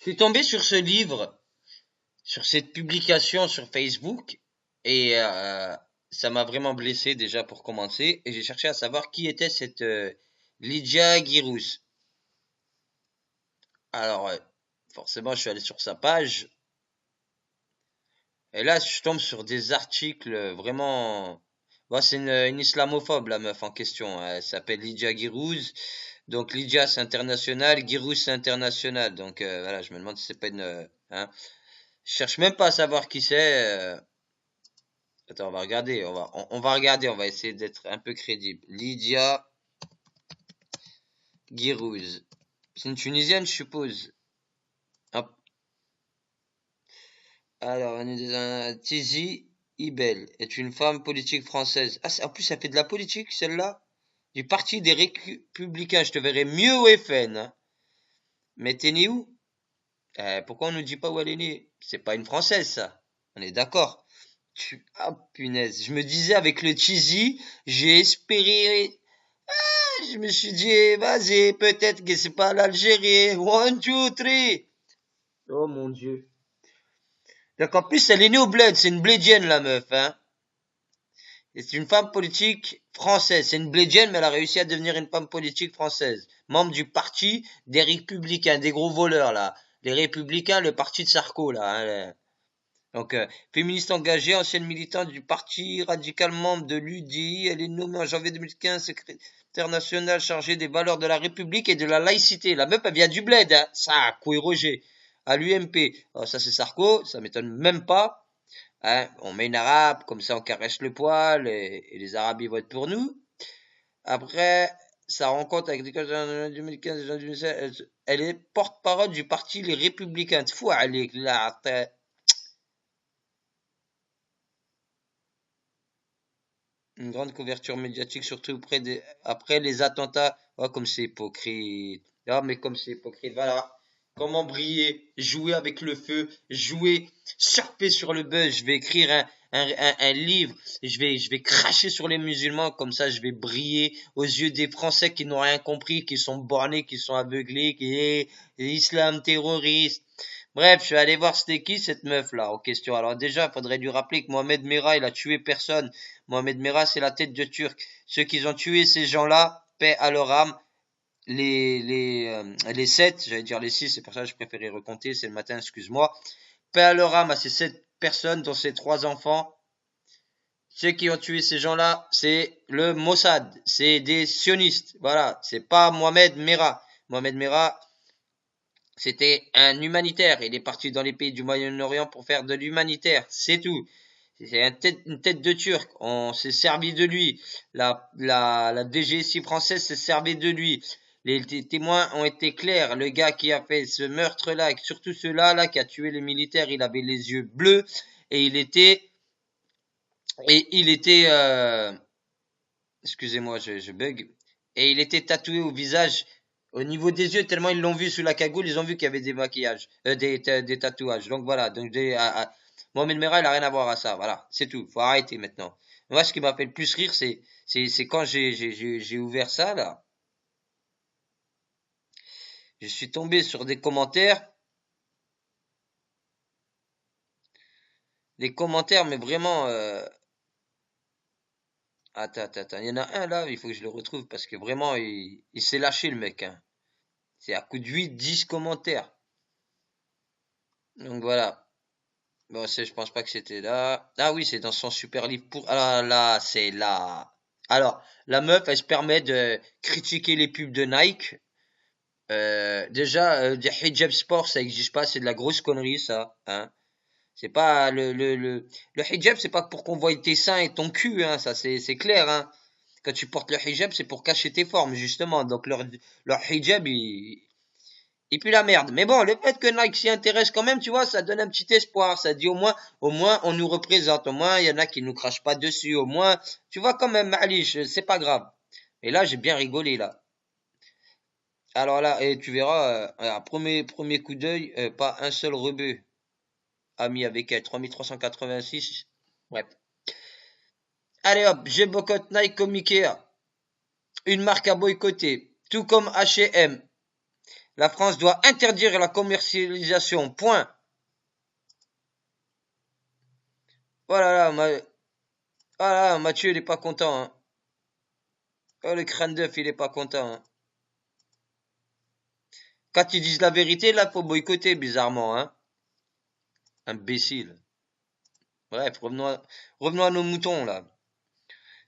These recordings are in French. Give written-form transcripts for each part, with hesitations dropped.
Je suis tombé sur ce livre, sur cette publication sur Facebook, et ça m'a vraiment blessé déjà pour commencer, et j'ai cherché à savoir qui était cette Lydia Girous. Alors, forcément, je suis allé sur sa page, et là, je tombe sur des articles vraiment... Bon, c'est une islamophobe, la meuf en question. Elle s'appelle Lydia Girous. Donc, Lydia, c'est international. Girous, c'est international. Donc, voilà, je me demande si c'est pas une... hein. Je cherche même pas à savoir qui c'est. Attends, on va regarder. On va regarder. On va essayer d'être un peu crédible. Lydia Girous. C'est une Tunisienne, je suppose. Hop. Alors, Tizi Ibel est une femme politique française. Ah, en plus, elle fait de la politique, celle-là. Du Parti des Républicains. Je te verrai mieux au FN. Hein. Mais t'es né où? Pourquoi on nous dit pas où elle est née? C'est pas une Française, ça. On est d'accord. Ah, punaise. Je me disais, avec le cheesy, j'ai espéré. Je me suis dit, vas-y, peut-être que c'est pas l'Algérie. One, two, three. Oh mon Dieu. Donc en plus, elle est née au bled. C'est une blédienne, la meuf, hein. Et c'est une femme politique française. C'est une blédienne, mais elle a réussi à devenir une femme politique française. Membre du parti des Républicains, des gros voleurs, là. Les Républicains, le parti de Sarko, là. Hein, donc, féministe engagée, ancienne militante du parti radical, membre de l'UDI, elle est nommée en janvier 2015 secrétaire nationale chargée des valeurs de la République et de la laïcité. La meuf, elle vient du bled, hein. Ça, Coué Roger. À l'UMP. Oh, ça, c'est Sarko, ça m'étonne même pas. Hein. On met une arabe, comme ça, on caresse le poil, et les arabes, ils votent pour nous. Après, sa rencontre avec l'école de 2015 et 2016, elle est porte-parole du parti Les Républicains. Fou, elle est là. Une grande couverture médiatique, surtout après les attentats. Oh, comme c'est hypocrite. Ah, mais comme c'est hypocrite, voilà. Comment briller, jouer avec le feu, jouer, surfer sur le buzz. Je vais écrire un livre, je vais cracher sur les musulmans, comme ça je vais briller aux yeux des Français qui n'ont rien compris, qui sont bornés, qui sont aveuglés, qui est l'islam terroriste. Bref, je suis allé voir c'était qui cette meuf là en question. Alors déjà, il faudrait lui rappeler que Mohamed Merah, il a tué personne. Mohamed Merah, c'est la tête de Turc. Ceux qui ont tué ces gens-là, paix à leur âme. Les 7, j'allais dire les 6, c'est pour ça que je préférais recompter, c'est le matin, excuse-moi. Paix à leur âme à ces 7 personnes, dont ces 3 enfants. Ceux qui ont tué ces gens-là, c'est le Mossad, c'est des sionistes. Voilà, c'est pas Mohamed Merah. Mohamed Merah, c'était un humanitaire. Il est parti dans les pays du Moyen-Orient pour faire de l'humanitaire. C'est tout. C'est une tête de Turc. On s'est servi de lui. La DGSI française s'est servi de lui. Les témoins ont été clairs. Le gars qui a fait ce meurtre-là, et surtout celui-là, là, qui a tué les militaires, il avait les yeux bleus et il était, excusez-moi, je bug. Et il était tatoué au visage, au niveau des yeux, tellement ils l'ont vu sous la cagoule, ils ont vu qu'il y avait des maquillages, des tatouages. Donc voilà, donc Mohamed Merah, il a rien à voir à ça. Voilà, c'est tout. Faut arrêter maintenant. Moi, ce qui m'a fait le plus rire, c'est quand j'ai ouvert ça là, je suis tombé sur des commentaires, mais vraiment. Attends, il y en a un là, il faut que je le retrouve parce que vraiment, il s'est lâché le mec. Hein. C'est à coup de 8, 10 commentaires. Donc voilà. Bon, je pense pas que c'était là. Ah oui, c'est dans son super livre pour. Ah là, c'est là. Alors, la meuf, elle se permet de critiquer les pubs de Nike. Déjà, des hijab sport, ça existe pas, c'est de la grosse connerie, ça. Hein. C'est pas le hijab, c'est pas pour qu'on voie tes seins et ton cul, hein, ça c'est clair, hein. Quand tu portes le hijab, c'est pour cacher tes formes, justement. Donc leur hijab, il pue la merde. Mais bon, le fait que Nike s'y intéresse quand même, tu vois, ça donne un petit espoir. Ça dit au moins, on nous représente. Au moins, il y en a qui nous crachent pas dessus. Au moins, tu vois, quand même, Malish, c'est pas grave. Et là, j'ai bien rigolé, là. Alors là, et tu verras, premier coup d'œil, pas un seul rebut a mis avec elle. 3386. Bref. Allez hop, je boycotte Nike comme Ikea. Une marque à boycotter. Tout comme H&M. La France doit interdire la commercialisation. Point. Voilà, voilà, Mathieu, il est pas content. Hein. Oh, le crâne d'œuf, il est pas content. Hein. Quand ils disent la vérité, là, faut boycotter, bizarrement. Hein. Imbécile. Bref, revenons à nos moutons, là.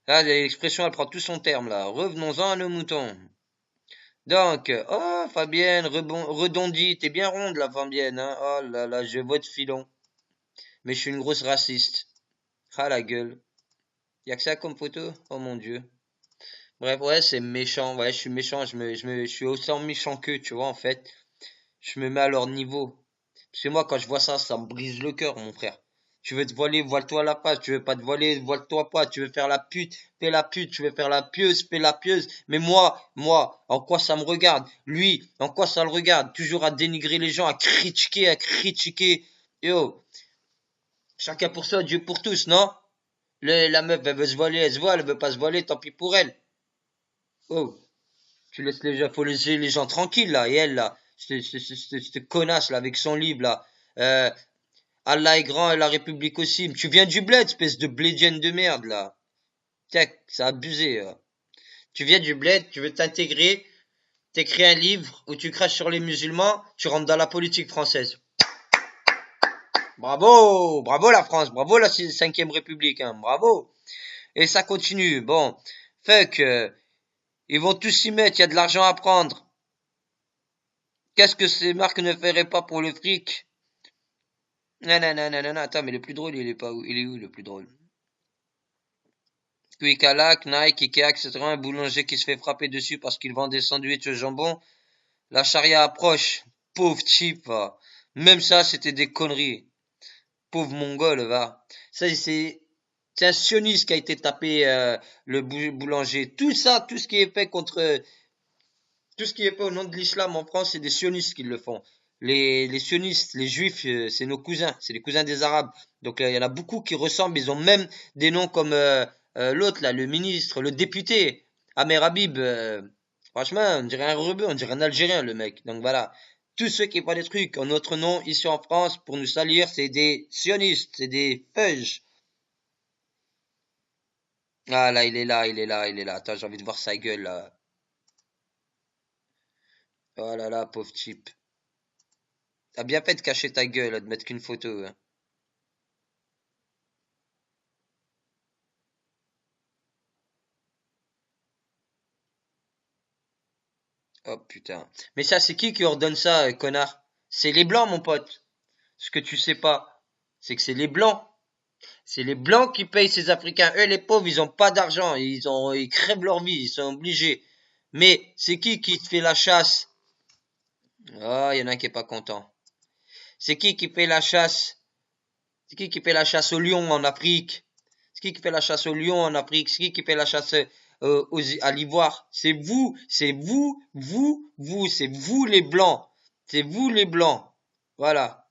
Là, l'expression, elle prend tout son terme, là. Revenons-en à nos moutons. Donc, oh, Fabienne, redondit, t'es bien ronde, la Fabienne, hein. Oh là là, je vote filon. Mais je suis une grosse raciste. Ah, la gueule. Y'a que ça comme photo? Oh mon Dieu. Bref, ouais, c'est méchant. Ouais, je suis méchant. Je suis autant méchant qu'eux, tu vois, en fait. Je me mets à leur niveau. Parce que moi, quand je vois ça, ça me brise le cœur, mon frère. Tu veux te voiler, voile-toi la face. Tu veux pas te voiler, voile-toi pas. Tu veux faire la pute, fais la pute. Tu veux faire la pieuse, fais la pieuse. Mais moi, en quoi ça me regarde? Lui, en quoi ça le regarde? Toujours à dénigrer les gens, à critiquer, à critiquer. Yo, chacun pour soi, Dieu pour tous, non? La meuf, elle veut se voiler, elle se voile, elle veut pas se voiler, tant pis pour elle. Oh, tu laisses les gens, faut laisser les gens tranquilles, là. Et elle, là, cette connasse, là, avec son livre, là. Euh, Allah est grand et la République aussi. Tu viens du bled, espèce de blédienne de merde, là. Tiens, c'est abusé. Tu viens du bled, tu veux t'intégrer, t'écris un livre où tu craches sur les musulmans, tu rentres dans la politique française. Bravo, bravo la France, bravo la 5e République, hein, bravo. Et ça continue. Bon, fuck, ils vont tous s'y mettre, il y a de l'argent à prendre. Qu'est-ce que ces marques ne feraient pas pour le fric? Non, non, non, non, non, attends, mais le plus drôle, il est pas où? Il est où le plus drôle? Quick Nike, Ikea, etc. Un boulanger qui se fait frapper dessus parce qu'il vend des sandwichs au jambon. La charia approche. Pauvre type, va. Même ça, c'était des conneries. Pauvre mongol, va. Ça, c'est un sioniste qui a été tapé, le boulanger. Tout ça, tout ce qui est fait contre, tout ce qui est fait au nom de l'islam en France, c'est des sionistes qui le font. Les sionistes, les juifs, c'est nos cousins, c'est les cousins des arabes. Donc il y en a beaucoup qui ressemblent, ils ont même des noms comme l'autre là, le ministre, le député, Amer Habib. Franchement, on dirait un rebeu, on dirait un Algérien le mec. Donc voilà, tous ceux qui font des trucs en notre nom ici en France pour nous salir, c'est des sionistes, c'est des feuges. Ah là, il est là, il est là, il est là. Attends, j'ai envie de voir sa gueule là. Oh là là, pauvre type. T'as bien fait de cacher ta gueule, de mettre qu'une photo. Hein. Oh putain. Mais ça, c'est qui ordonne ça, connard? C'est les blancs, mon pote. Ce que tu sais pas, c'est que c'est les blancs. C'est les blancs qui payent ces Africains. Eux, les pauvres, ils ont pas d'argent. Ils crèvent leur vie. Ils sont obligés. Mais c'est qui te fait la chasse? Oh, il y en a un qui est pas content. C'est qui fait la chasse? C'est qui fait la chasse au lion en Afrique? C'est qui fait la chasse au lion en Afrique? C'est qui fait la chasse à l'ivoire? C'est vous les blancs. C'est vous les blancs. Voilà.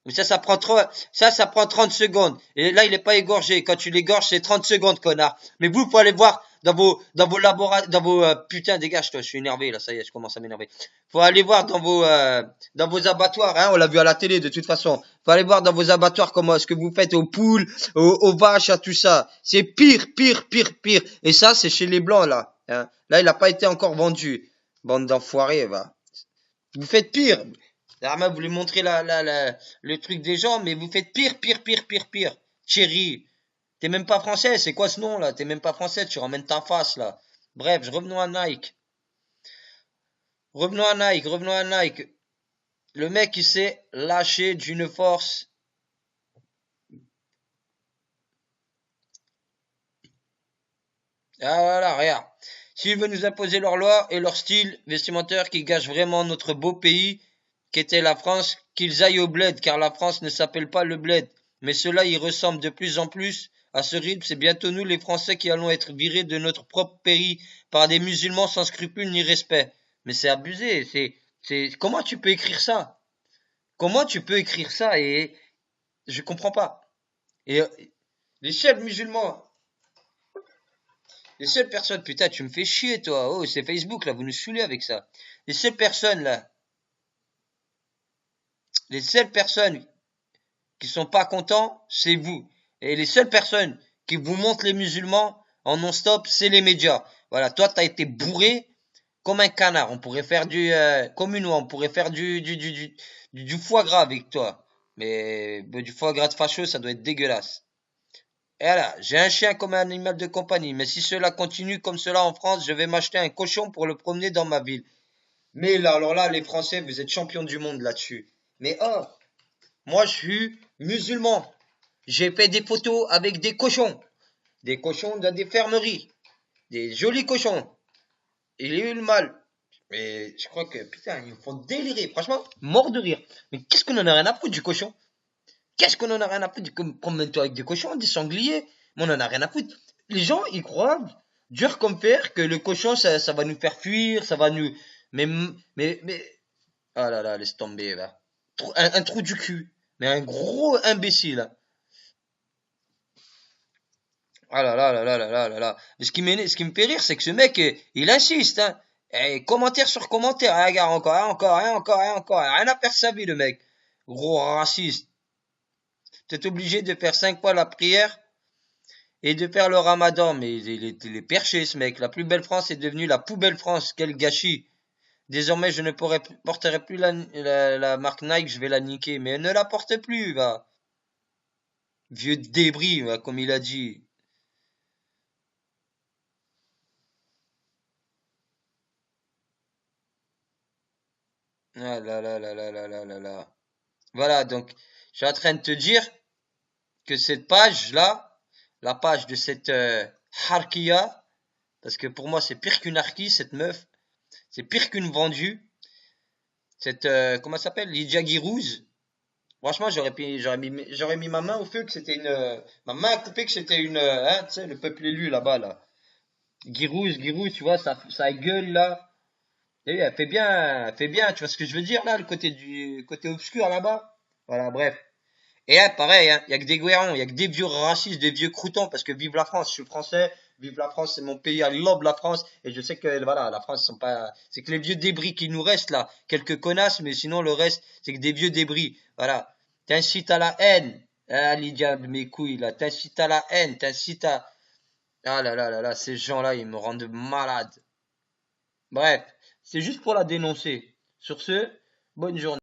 Mais ça prend 30 secondes. Et là, il est pas égorgé. Quand tu l'égorges, c'est 30 secondes, connard. Mais vous, faut aller voir dans vos laboratoires, putain, dégage, toi, je suis énervé, là, ça y est, je commence à m'énerver. Faut aller voir dans vos abattoirs, hein, on l'a vu à la télé, de toute façon. Faut aller voir dans vos abattoirs comment ce que vous faites aux poules, aux vaches, à tout ça. C'est pire, pire, pire, pire. Et ça, c'est chez les blancs, là. Hein. Là, il a pas été encore vendu. Bande d'enfoirés, va. Vous faites pire. L'arma voulait montrer le truc des gens, mais vous faites pire, pire, pire, pire, pire. Thierry, t'es même pas français, c'est quoi ce nom là? T'es même pas français, tu ramènes ta face là. Bref, revenons à Nike. Revenons à Nike, revenons à Nike. Le mec il s'est lâché d'une force. Ah voilà, regarde. S'ils veulent nous imposer leurs lois et leur style vestimentaire qui gâche vraiment notre beau pays, qu'était la France, qu'ils aillent au bled, car la France ne s'appelle pas le bled. Mais cela y ressemble de plus en plus. À ce rythme, c'est bientôt nous les Français qui allons être virés de notre propre pays par des musulmans sans scrupules ni respect. Mais c'est abusé, comment tu peux écrire ça? Comment tu peux écrire ça et je comprends pas. Et les chefs musulmans, Les seules personnes, putain, tu me fais chier, toi. Oh, c'est Facebook, là, vous nous saoulez avec ça. Les seules personnes, là, les seules personnes qui sont pas contents, c'est vous. Et les seules personnes qui vous montrent les musulmans en non-stop, c'est les médias. Voilà, toi, t'as été bourré comme un canard. On pourrait faire comme une oie, on pourrait faire du foie gras avec toi. Mais du foie gras de facho, ça doit être dégueulasse. Et voilà, j'ai un chien comme un animal de compagnie, mais si cela continue comme cela en France, je vais m'acheter un cochon pour le promener dans ma ville. Mais là, alors là, les Français, vous êtes champions du monde là-dessus. Mais oh, moi je suis musulman. J'ai fait des photos avec des cochons. Des cochons dans des fermeries. Des jolis cochons. Il y a eu le mal. Mais je crois que, putain, ils me font délirer. Franchement, mort de rire. Mais qu'est-ce qu'on en a rien à foutre du cochon? Qu'est-ce qu'on en a rien à foutre? Promène-toi avec des cochons, des sangliers. Mais on en a rien à foutre. Les gens, ils croient, dur comme fer, que le cochon, ça va nous faire fuir, ça va nous... Mais... Ah là là, laisse tomber, là. Un trou du cul. Mais un gros imbécile, hein. Ah là là là là là là là là. Mais ce qui me fait rire, c'est que ce mec, il insiste, hein. Et commentaire sur commentaire. Ah, regarde, encore. Rien à faire sa vie, le mec. Gros raciste. T'es obligé de faire 5 fois la prière et de faire le ramadan. Mais il est perché, ce mec. La plus belle France est devenue la poubelle France. Quel gâchis. Désormais, je ne porterai plus la marque Nike, je vais la niquer. Mais ne la porte plus, va. Vieux débris, va, comme il a dit. Ah là là là là là là là là. Voilà, donc, je suis en train de te dire que cette page-là, la page de cette Harkia, parce que pour moi, c'est pire qu'une Harki, cette meuf, c'est pire qu'une vendue, cette, comment elle s'appelle, Lydia Guirouz. Franchement, j'aurais mis ma main au feu que c'était ma main à couper que c'était hein, tu sais, le peuple élu là-bas, là. Guirouz, tu vois, ça gueule, là. Et elle fait bien, tu vois ce que je veux dire, là, le côté obscur, là-bas. Voilà, bref. Et là, pareil, hein, y a que des guérons, y a que des vieux racistes, des vieux croutons, parce que vive la France, je suis français, vive la France, c'est mon pays, I love la France, et je sais que, voilà, la France, sont pas, c'est que les vieux débris qui nous restent, là, quelques connasses, mais sinon, le reste, c'est que des vieux débris, voilà. T'incites à la haine, ah, Lydia de mes couilles, là, t'incites à la haine, ah là là là là, ces gens-là, ils me rendent malade. Bref, c'est juste pour la dénoncer. Sur ce, bonne journée.